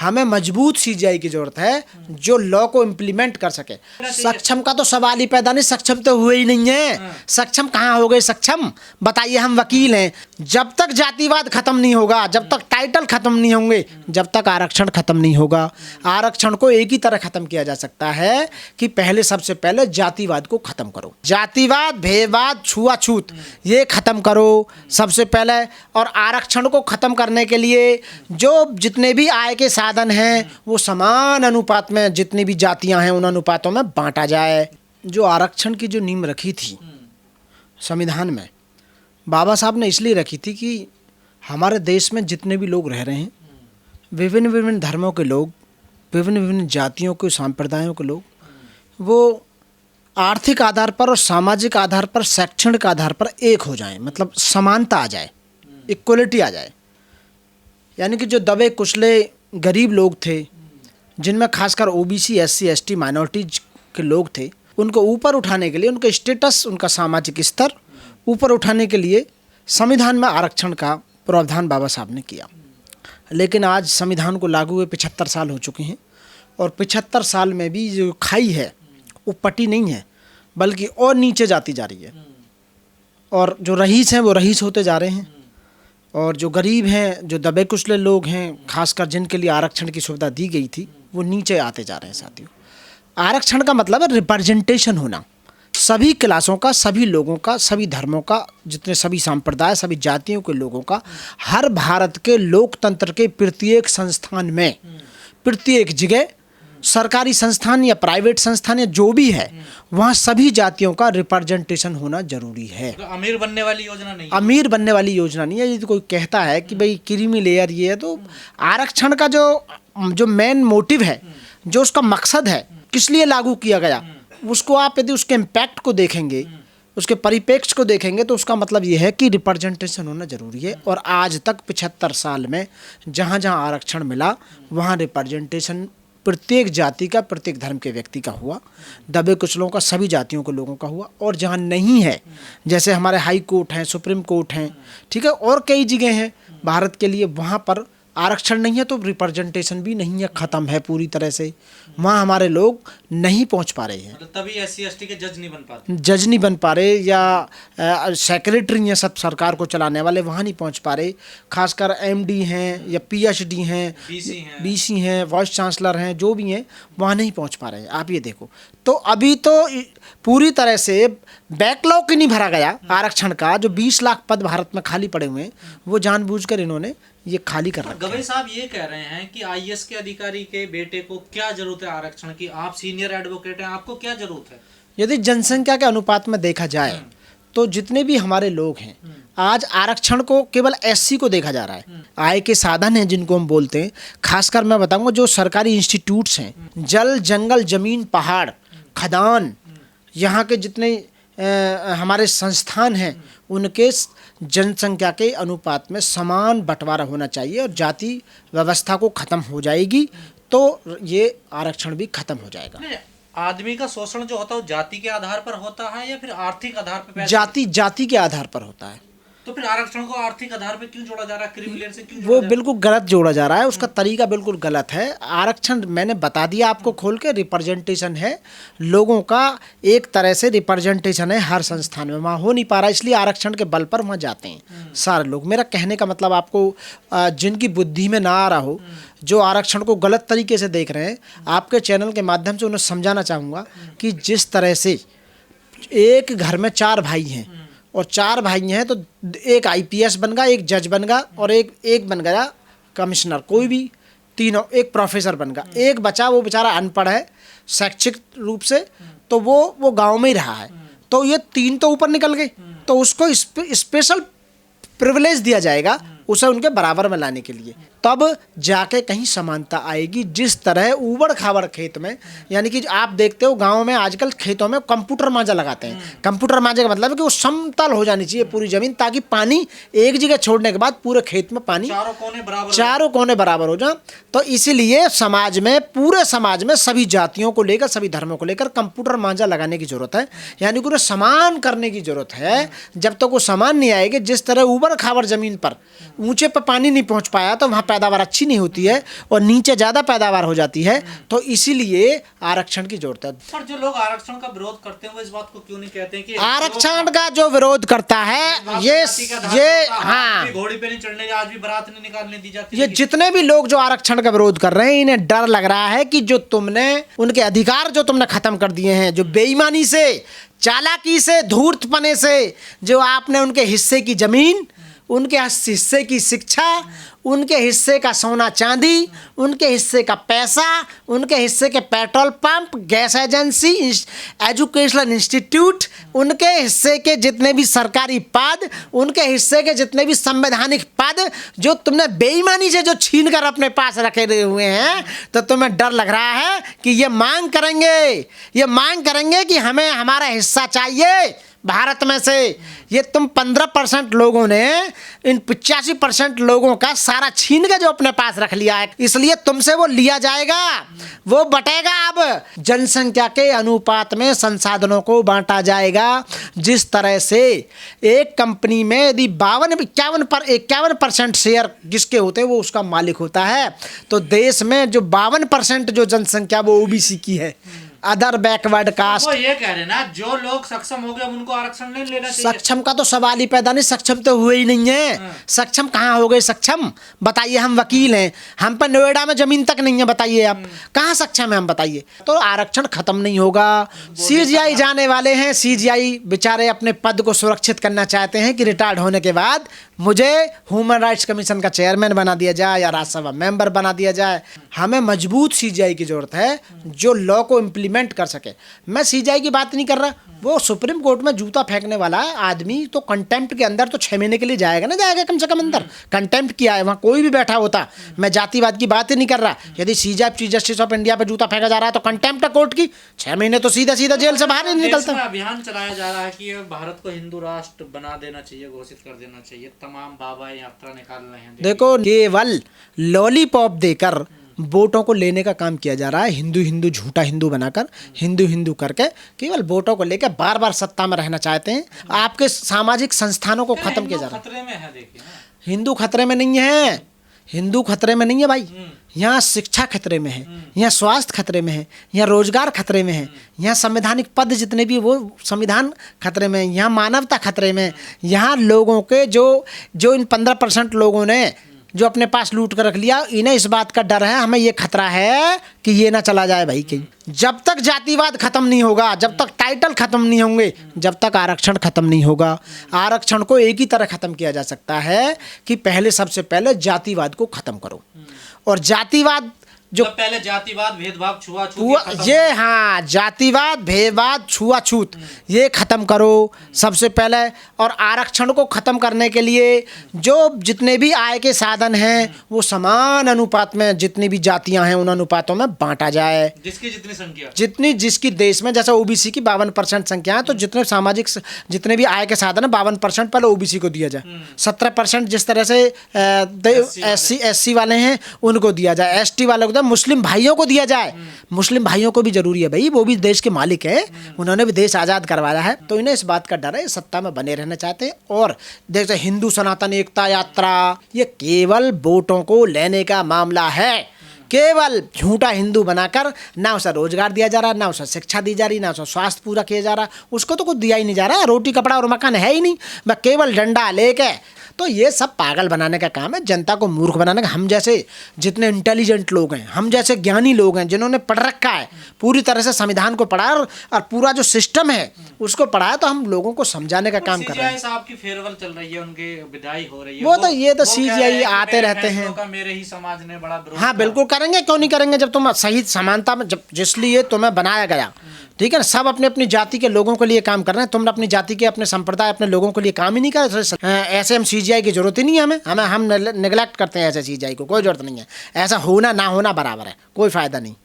हमें मजबूत सीजीआई की जरूरत है जो लॉ को इम्प्लीमेंट कर सके। सक्षम का तो सवाल ही पैदा नहीं, सक्षम तो हुए ही नहीं है। सक्षम कहाँ हो गए सक्षम, बताइए। हम वकील हैं, जब तक जातिवाद खत्म नहीं होगा, जब तक टाइटल खत्म नहीं होंगे, जब तक आरक्षण खत्म नहीं होगा। आरक्षण को एक ही तरह खत्म किया जा सकता है कि पहले, सबसे पहले जातिवाद को खत्म करो। जातिवाद, भेदभाव, छुआछूत ये खत्म करो सबसे पहले। और आरक्षण को खत्म करने के लिए जो जितने भी आय के साधन हैं वो समान अनुपात में, जितनी भी जातियां हैं उन अनुपातों में बांटा जाए। जो आरक्षण की जो नींव रखी थी संविधान में, बाबा साहब ने इसलिए रखी थी कि हमारे देश में जितने भी लोग रह रहे हैं, विभिन्न विभिन्न धर्मों के लोग, विभिन्न विभिन्न जातियों के, संप्रदायों के लोग, वो आर्थिक आधार पर और सामाजिक आधार पर, शैक्षणिक आधार पर एक हो जाएं। मतलब समानता आ जाए, इक्वलिटी आ जाए। यानी कि जो दबे कुचले गरीब लोग थे, जिनमें खासकर ओबीसी, एससी, एसटी, माइनॉरिटीज के लोग थे, उनको ऊपर उठाने के लिए, उनका स्टेटस, उनका सामाजिक स्तर ऊपर उठाने के लिए संविधान में आरक्षण का प्रावधान बाबा साहब ने किया। लेकिन आज संविधान को लागू हुए 75 साल हो चुके हैं और 75 साल में भी जो खाई है वो पटी नहीं है, बल्कि और नीचे जाती जा रही है। और जो रईस हैं वो रईस होते जा रहे हैं, और जो गरीब हैं, जो दबे कुचले लोग हैं, खासकर जिनके लिए आरक्षण की सुविधा दी गई थी, वो नीचे आते जा रहे हैं। साथियों, आरक्षण का मतलब है रिप्रेजेंटेशन होना, सभी क्लासों का, सभी लोगों का, सभी धर्मों का, जितने सभी संप्रदाय, सभी जातियों के लोगों का, हर भारत के लोकतंत्र के प्रत्येक संस्थान में, प्रत्येक जगह, सरकारी संस्थान या प्राइवेट संस्थान या जो भी है, वहाँ सभी जातियों का रिप्रेजेंटेशन होना जरूरी है। तो अमीर बनने वाली योजना नहीं है। अमीर बनने वाली योजना नहीं है। यदि कोई कहता है कि भाई क्रीमी लेयर ये है, तो आरक्षण का जो मेन मोटिव है, जो उसका मकसद है, किस लिए लागू किया गया, उसको आप यदि उसके इम्पैक्ट को देखेंगे, उसके परिप्रेक्ष्य को देखेंगे, तो उसका मतलब ये है कि रिप्रेजेंटेशन होना जरूरी है। और आज तक 75 साल में जहाँ जहाँ आरक्षण मिला, वहाँ रिप्रेजेंटेशन प्रत्येक जाति का, प्रत्येक धर्म के व्यक्ति का हुआ, दबे कुचलों का, सभी जातियों के लोगों का हुआ। और जहाँ नहीं है, जैसे हमारे हाई कोर्ट हैं, सुप्रीम कोर्ट हैं, ठीक है, और कई जगह हैं भारत के लिए, वहाँ पर आरक्षण नहीं है तो रिप्रेजेंटेशन भी नहीं है, ख़त्म है पूरी तरह से। वहाँ हमारे लोग नहीं पहुँच पा रहे हैं। मतलब तभी एससी एसटी के जज नहीं बन पाते, जज नहीं बन पा रहे, या सेक्रेटरी हैं सब सरकार को चलाने वाले, वहाँ नहीं पहुँच पा रहे। खासकर एमडी हैं या पीएचडी हैं, बीसी हैं, वाइस चांसलर हैं, जो भी हैं, वहाँ नहीं पहुँच पा रहे हैं। आप ये देखो, तो अभी तो पूरी तरह से बैकलॉग ही नहीं भरा गया आरक्षण का। जो 20 लाख पद भारत में खाली पड़े हुए हैं, वो जानबूझकर इन्होंने ये खाली कर रखा है। गवई साहब ये कह रहे हैं कि आईएएस के अधिकारी के बेटे को क्या जरूरत है आरक्षण की? आप सीनियर एडवोकेट हैं, आपको क्या जरूरत है? यदि जनसंख्या के अनुपात में देखा जाए तो जितने भी हमारे लोग हैं, आज आरक्षण को केवल एससी को देखा जा रहा है। आय के साधन हैं जिनको हम बोलते हैं, खासकर मैं बताऊंगा जो सरकारी इंस्टीट्यूट्स हैं, जल, जंगल, जमीन, पहाड़, खदान, यहाँ के जितने हमारे संस्थान हैं, उनके जनसंख्या के अनुपात में समान बंटवारा होना चाहिए। और जाति व्यवस्था को खत्म हो जाएगी तो ये आरक्षण भी खत्म हो जाएगा। आदमी का शोषण जो होता है वो जाति के आधार पर होता है या फिर आर्थिक आधार पर? जाति के आधार पर होता है। तो फिर आरक्षण को आर्थिक आधार पर क्यों जोड़ा जा रहा है? क्रीमी लेयर से क्यों? वो बिल्कुल गलत जोड़ा जा रहा है, उसका तरीका बिल्कुल गलत है। आरक्षण मैंने बता दिया आपको खोल के, रिप्रेजेंटेशन है लोगों का, एक तरह से रिप्रेजेंटेशन है हर संस्थान में, वहाँ हो नहीं पा रहा, इसलिए आरक्षण के बल पर वहाँ जाते हैं सारे लोग। मेरा कहने का मतलब आपको जिनकी बुद्धि में ना आ रहा हो, जो आरक्षण को गलत तरीके से देख रहे हैं, आपके चैनल के माध्यम से उन्हें समझाना चाहूँगा कि जिस तरह से एक घर में 4 भाई हैं और 4 भाई हैं, तो एक आईपीएस बन गया, एक जज बन गया और एक बन गया कमिश्नर, कोई भी तीनों, एक प्रोफेसर बन गया। एक बचा, वो बेचारा अनपढ़ है शैक्षिक रूप से, तो वो गांव में ही रहा है, तो ये 3 तो ऊपर निकल गए, तो उसको स्पेशल प्रिविलेज दिया जाएगा उसे उनके बराबर में लाने के लिए, तब जाके कहीं समानता आएगी। जिस तरह ऊबड़ खाबड़ खेत में, यानी कि आप देखते हो गांव में आजकल खेतों में कंप्यूटर मांजा लगाते हैं। कंप्यूटर मांजे का मतलब है कि वो समतल हो जानी चाहिए पूरी जमीन, ताकि पानी एक जगह छोड़ने के बाद पूरे खेत में पानी चारों कोने बराबर हो जाए। तो इसीलिए समाज में, पूरे समाज में सभी जातियों को लेकर, सभी धर्मों को लेकर कंप्यूटर मांजा लगाने की जरूरत है, यानी कि उन्हें समान करने की जरूरत है। जब तक वो समान नहीं आएगी, जिस तरह ऊबड़ खाबड़ जमीन पर ऊंचे पर पानी नहीं पहुंच पाया तो वहाँ पैदावार अच्छी नहीं होती है और नीचे ज़्यादा पैदावार हो जाती है। तो इसीलिए आरक्षण की जरूरत है। पर जो लोग आरक्षण का विरोध करते हैं वो इस बात को क्यों नहीं कहते हैं कि आरक्षण का जो विरोध करता है ये हाँ, घोड़ी पे नहीं चढ़ने, आज भी बारात नहीं निकालने दी जाती। ये जितने भी लोग जो आरक्षण का विरोध कर रहे हैं इन्हें डर लग रहा है कि जो तुमने उनके अधिकार जो तुमने खत्म कर दिए हैं, जो बेईमानी से, चालाकी से, धूर्तपने से जो आपने उनके हिस्से की जमीन, उनके हिस्से की शिक्षा, उनके हिस्से का सोना चांदी, उनके हिस्से का पैसा, उनके हिस्से के petrol pump, gas agency, educational institute, उनके हिस्से के जितने भी सरकारी पद, उनके हिस्से के जितने भी संवैधानिक पद जो तुमने बेईमानी से जो छीन कर अपने पास रखे हुए हैं, तो तुम्हें डर लग रहा है कि ये मांग करेंगे कि हमें हमारा हिस्सा चाहिए भारत में से। ये तुम 15% लोगों ने इन 85% लोगों का सारा छीन के जो अपने पास रख लिया है, इसलिए तुमसे वो लिया जाएगा, वो बटेगा। अब जनसंख्या के अनुपात में संसाधनों को बांटा जाएगा। जिस तरह से एक कंपनी में यदि 51% शेयर जिसके होते हैं वो उसका मालिक होता है, तो देश में जो 52% जो जनसंख्या वो ओबीसी की है, अदर बैकवर्ड कास्ट। वो ये कह रहे ना, जो लोग सक्षम हो गए उनको आरक्षण नहीं लेना चाहिए। सक्षम का तो सवाल ही पैदा नहीं, सक्षम तो हुए ही नहीं है। सक्षम कहाँ हो गए सक्षम? बताइए, हम वकील हैं, हम पर नोएडा में जमीन तक नहीं है, बताइए आप कहाँ सक्षम है, हम बताइए। तो आरक्षण खत्म नहीं होगा। सीजीआई जाने वाले हैं, सीजीआई बेचारे अपने पद को सुरक्षित करना चाहते हैं कि रिटायर्ड होने के बाद मुझे ह्यूमन राइट्स कमीशन का चेयरमैन बना दिया जाए या राज्यसभा मेंबर बना दिया जाए। हमें मजबूत सीजीआई की जरूरत है जो लॉ को इम्प्लीमेंट कर सके। मैं सीजीआई की बात नहीं कर रहा, वो सुप्रीम कोर्ट में जूता फेंकने वाला आदमी तो कंटेम्प्ट के अंदर तो 6 महीने के लिए जाएगा ना, जाएगा कम से कम अंदर। कंटेम्प्ट किया है, वहाँ कोई भी बैठा होता। मैं जातिवाद की बात ही नहीं कर रहा। यदि CGI chief justice of India पे जूता फेंका जा रहा है तो कंटेम्प्ट है कोर्ट की, 6 महीने तो सीधा सीधा जेल से बाहर नहीं निकलता। अभियान चलाया जा रहा है कि भारत को हिंदू राष्ट्र बना देना चाहिए, घोषित कर देना चाहिए, तमाम बाबा यात्रा निकाल रहे हैं। देखो, केवल लॉलीपॉप देकर वोटों को लेने का काम किया जा रहा है। हिंदू झूठा हिंदू बनाकर, हिंदू करके केवल वोटों को लेकर बार बार सत्ता में रहना चाहते हैं। आपके सामाजिक संस्थानों को खत्म किया जा रहा है। खतरे में है, देखिए हिंदू खतरे में नहीं है, हिंदू खतरे में नहीं है भाई। यहाँ शिक्षा खतरे में है, यहाँ स्वास्थ्य खतरे में है, यहाँ रोजगार खतरे में है, यहाँ संवैधानिक पद जितने भी वो संविधान खतरे में है, यहाँ मानवता खतरे में है। यहाँ लोगों के जो इन 15% लोगों ने जो अपने पास लूट कर रख लिया, इन्हें इस बात का डर है, हमें ये खतरा है कि ये ना चला जाए भाई कहीं। जब तक जातिवाद खत्म नहीं होगा, जब तक टाइटल खत्म नहीं होंगे, जब तक आरक्षण खत्म नहीं होगा। आरक्षण को एक ही तरह खत्म किया जा सकता है कि पहले, सबसे पहले जातिवाद को खत्म करो। और जातिवाद जो पहले जातिवाद, भेदभाव, छुआछूत, ये हाँ, जातिवाद, भेदभाव, छुआछूत ये खत्म करो सबसे पहले। और आरक्षण को खत्म करने के लिए जो जितने भी आय के साधन हैं वो समान अनुपात में, जितनी भी जातियां हैं उन अनुपातों में बांटा जाए। जिसकी जितनी संख्या, जिसकी देश में, जैसे ओबीसी की 52% संख्या है, तो जितने सामाजिक जितने भी आय के साधन है 52% पहले ओबीसी को दिया जाए। 17% जिस तरह से एससी वाले हैं उनको दिया जाए, एसटी वालों को, मुस्लिम भाइयों को दिया जाए। मुस्लिम भाइयों को भी जरूरी है भाई, वो भी देश के मालिक हैं, उन्होंने भी देश आज़ाद करवाया है। तो इन्हें इस बात का डर है, सत्ता में बने रहना चाहते हैं। और जैसे हिंदू सनातन एकता यात्रा, ये केवल वोटों को लेने का मामला है। केवल झूठा हिंदू बनाकर ना उसे रोजगार दिया जा रहा, ना उसे शिक्षा दी जा रही, ना उसे स्वास्थ्य पूरा किया जा रहा, उसको तो कुछ दिया ही नहीं जा रहा। रोटी कपड़ा और मकान है ही नहीं, मैं केवल डंडा लेके। तो ये सब पागल बनाने का काम है, जनता को मूर्ख बनाने का। हम जैसे जितने इंटेलिजेंट लोग हैं, हम जैसे ज्ञानी लोग हैं, जिन्होंने पढ़ रखा है, पूरी तरह से संविधान को पढ़ा और पूरा जो सिस्टम है उसको पढ़ा है, तो हम लोगों को समझाने का काम कर रहे हैं। साहब की फेयरवेल चल रही है, उनके विदाई हो रही है, वो तो ये तो सीजीआई आते रहते हैं। मेरे ही समाज ने बड़ा विरोध, हाँ बिल्कुल करेंगे, क्यों नहीं करेंगे। जब तुम सही समानता में, जब जिसलिए तुम्हें बनाया गया, ठीक है ना, सब अपने अपनी जाति के लोगों के लिए काम कर रहे हैं। तुमने अपनी जाति के, अपने संप्रदाय, अपने लोगों के लिए काम ही नहीं कर। ऐसे हम सीजीआई की जरूरत ही नहीं है, हम नेग्लेक्ट करते हैं ऐसे सीजीआई को, कोई जरूरत नहीं है। ऐसा होना ना होना बराबर है, कोई फायदा नहीं।